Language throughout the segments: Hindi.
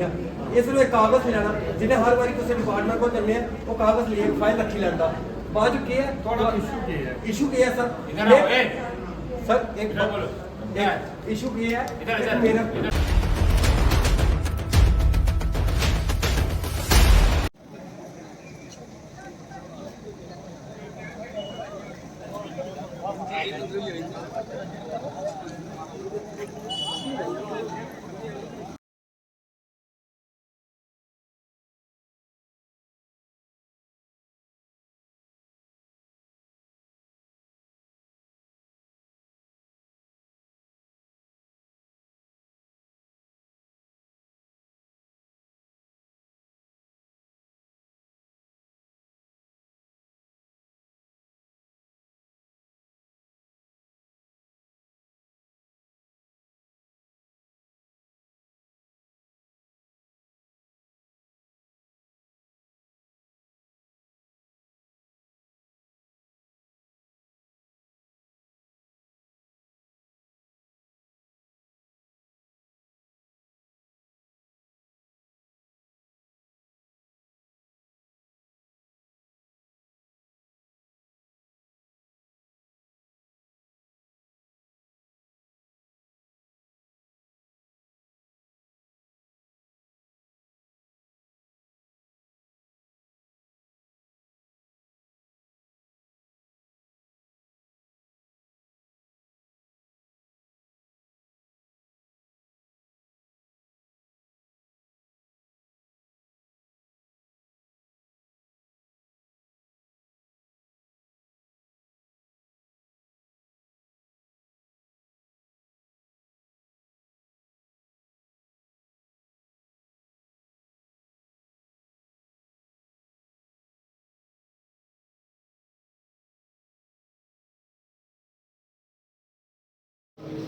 इस वे कागज लेना जिन्हें हर बार किसी डिपार्टमेंट को चलने वो कागज लिए फाइल रखी लेंदा बाद के है थोड़ा इशू किया है सर एक इशू किया है मेरा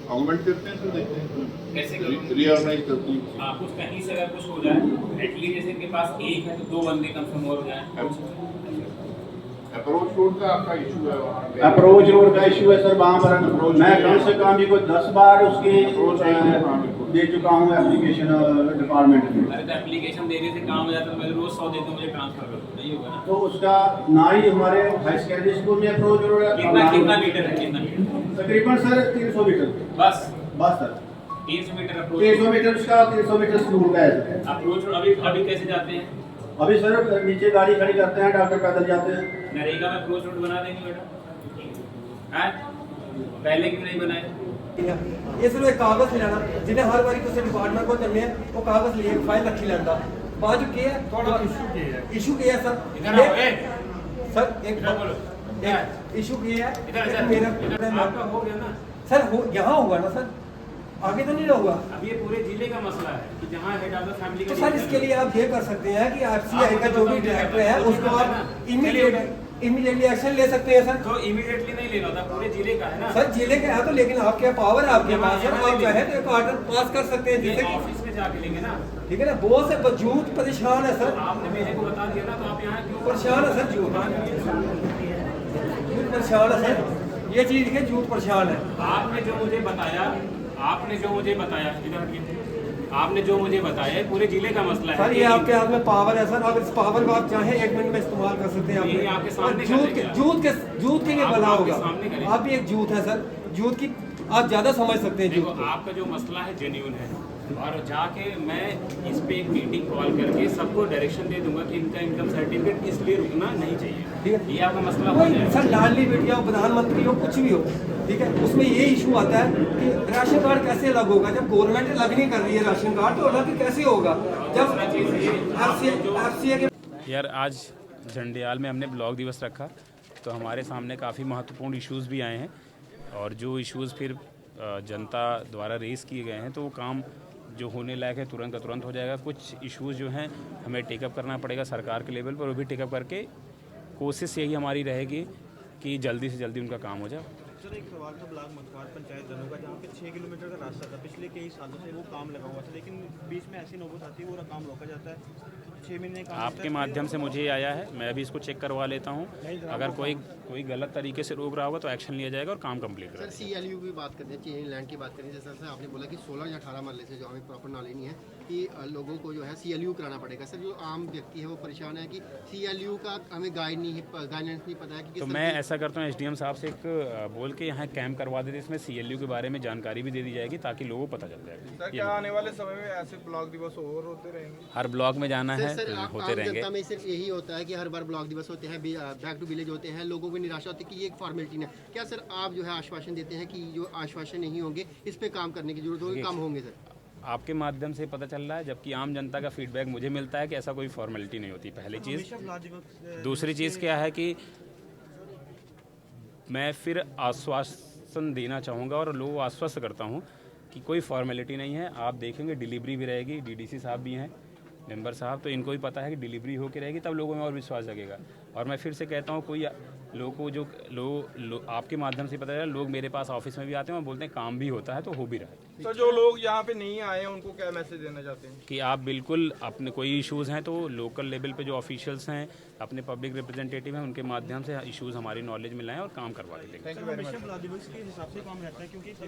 गवर्नमेंट करते हैं तो देखते हैं कैसे रीऑर्गेनाइज करती है। हाँ कुछ कहीं से अगर कुछ हो जाए एटलीस्ट जैसे के पास एक है तो दो बंदे कम से कम और हो जाए। अप्रोच रोड का आपका इशू है वहाँ पे। अप्रोच रोड का इशू है सर वहाँ पर मैं कम से कम भी कोई 10 बार उसकी दे चुका हूँ एप्लीकेशन डिपार्टमेंट में। अरे तो एप्लीकेशन देने से काम हो जाता है, मैं रोज 100 देता हूँ, मुझे ट्रांसफर कर दो, नहीं होगा ना। तो उसका ना ही हमारे हाई सेकेंडरी स्कूल में अप्रोच रोड है। कितना मीटर है, कितना मीटर? तकरीबन सर 300 मीटर बस सर 300 मीटर अप्रोच 300 मीटर उसका 300 मीटर स्कूल का है। अप्रोच अभी कैसे जाते हैं? अभी सर नीचे गाड़ी खड़ी करते हैं, डॉक्टर पैदल जाते हैं। नरेगा में अप्रोच रोड बना देंगे बेटा, हैं? पहले क्यों नहीं बनाए? इस वे कागज लेना जिन्हें हर बार किसी डिपार्टमेंट को चलने वो कागज लिए फाइल रखी लेंदा बाद के है थोड़ा इशू किया है सर एक इशू किया है मेरा आपका हो गया ना सर यहाँ होगा ना सर, आगे तो नहीं होगा। अब ये पूरे जिले का मसला है कि जहाँ हेड ऑफ द फैमिली तो सर इसके लिए आप ये कर सकते हैं कि आरसीआई का जो भी डायरेक्टर है उसको आप इमीडिएटली एक्शन ले सकते हैं सर। तो इमीडिएटली नहीं लेना था, पूरे जिले का है ना सर जिले का है तो, लेकिन आपके पावर है आपके पास है, आप चाहे तो एक ऑर्डर पास कर सकते हैं जिससे ऑफिस में जाके लेंगे ना। ठीक है ना, बहुत से बजूत परेशान है सर। आपने मेरे को बता दिया ना, तो आप यहाँ क्यों परेशान है सर, जूत परेशान है सर, ये चीज के जूत परेशान है। आपने जो मुझे बताया इधर हटिए, आपने जो मुझे बताया पूरे जिले का मसला है सर। ये आपके हाथ में पावर है सर, आप इस पावर को आप चाहे 1 मिनट में इस्तेमाल कर सकते हैं। ये आपके सामने जूत के लिए भला होगा। सामने करेंगे। आप भी एक जूत है सर, जूत की आप ज्यादा समझ सकते हैं। देखो आपका जो मसला है जेन्युइन है, और जाके मैं इस पे एक मीटिंग कॉल करके सबको डायरेक्शन दे दूंगा कि इनका इनकम सर्टिफिकेट इसलिए रुकना नहीं चाहिए। ठीक है, ये आपका मसला हो जाएगा। सर लाडली बेटिया हो, प्रधानमंत्री हो, कुछ भी हो, ठीक है, उसमें ये इशू आता है कि राशन कार्ड कैसे अलग होगा जब गवर्नमेंट अलग नहीं कर रही है राशन कार्ड, तो अलग कैसे होगा जब FCA के। यार आज झंडेयाल में हमने ब्लॉक दिवस रखा तो हमारे सामने काफ़ी महत्वपूर्ण इश्यूज़ भी आए हैं, और जो इश्यूज़ फिर जनता द्वारा रेज़ किए गए हैं तो वो काम जो होने लायक है तुरंत का तुरंत हो जाएगा। कुछ इश्यूज़ जो हैं हमें टेकअप करना पड़ेगा सरकार के लेवल पर, वो भी टेकअप करके कोशिश यही हमारी रहेगी कि जल्दी से जल्दी उनका काम हो जाए। सर एक सवाल था ब्लॉक मतवार पंचायत जनों का, जहाँ पे 6 किलोमीटर का रास्ता था, पिछले कई सालों से वो काम लगा हुआ था, लेकिन बीच में ऐसी नौबत आती है वो काम रोका जाता है। 6 महीने का आपके माध्यम से मुझे आया है, मैं अभी इसको चेक करवा लेता हूँ। अगर कोई गलत तरीके से रोक रहा होगा तो एक्शन लिया जाएगा और काम कंप्लीट करेगा। सर CLU की बात करते हैं, चेंज लैंड की बात करें, जैसे आपने बोला कि 16 या 18 मरले से जो हमें प्रॉपर नॉलेज नहीं है, कि लोगों को जो है CLU कराना पड़ेगा। सर जो आम व्यक्ति है वो परेशान है कि CLU का हमें गाइडेंस नहीं पता है कि तो मैं ऐसा करता हूँ SDM साहब से एक बोल के यहाँ कैंप करवा देते, इसमें CLU के बारे में जानकारी भी दे दी जाएगी ताकि लोगों को पता चल जाए। सर क्या आने वाले समय में ऐसे ब्लॉक दिवस और होते रहेंगे? हर ब्लॉक में जाना है, सर होते आम रहेंगे। जनता में सिर्फ यही होता है कि हर बार ब्लॉक दिवस होते हैं, बैक टू विलेज होते हैं, लोगों को निराशा होती है कि ये एक फॉर्मेलिटी है। क्या सर आप जो है आश्वासन देते हैं कि जो आश्वासन नहीं होंगे इस पे काम करने की जरूरत होगी, काम होंगे? सर आपके माध्यम से पता चल रहा है, जबकि आम जनता का फीडबैक मुझे मिलता है कि ऐसा कोई फॉर्मेलिटी नहीं होती, पहली चीज़। दूसरी चीज़ क्या है कि मैं फिर आश्वासन देना चाहूँगा और लोगों को आश्वस्त करता हूँ कि कोई फॉर्मेलिटी नहीं है। आप देखेंगे डिलीवरी भी रहेगी, DDC साहब भी हैं, मेंबर साहब, तो इनको भी पता है कि डिलीवरी होकर रहेगी, तब लोगों में और विश्वास जगेगा। और मैं फिर से कहता हूँ, कोई लोगों को जो आपके माध्यम से पता चला, लोग मेरे पास ऑफिस में भी आते हैं और बोलते हैं काम भी होता है, तो हो भी रहा है। तो जो लोग यहाँ पे नहीं आए हैं उनको क्या मैसेज देना चाहते हैं? कि आप बिल्कुल अपने कोई इश्यूज़ हैं तो लोकल लेवल पे जो ऑफिशियल्स हैं, अपने पब्लिक रिप्रेजेंटेटिव हैं, उनके माध्यम से इश्यूज़ हमारी नॉलेज में लाएं और काम करवा के देंगे। Thank you very much. Block दिवस के हिसाब से काम रहता है क्योंकि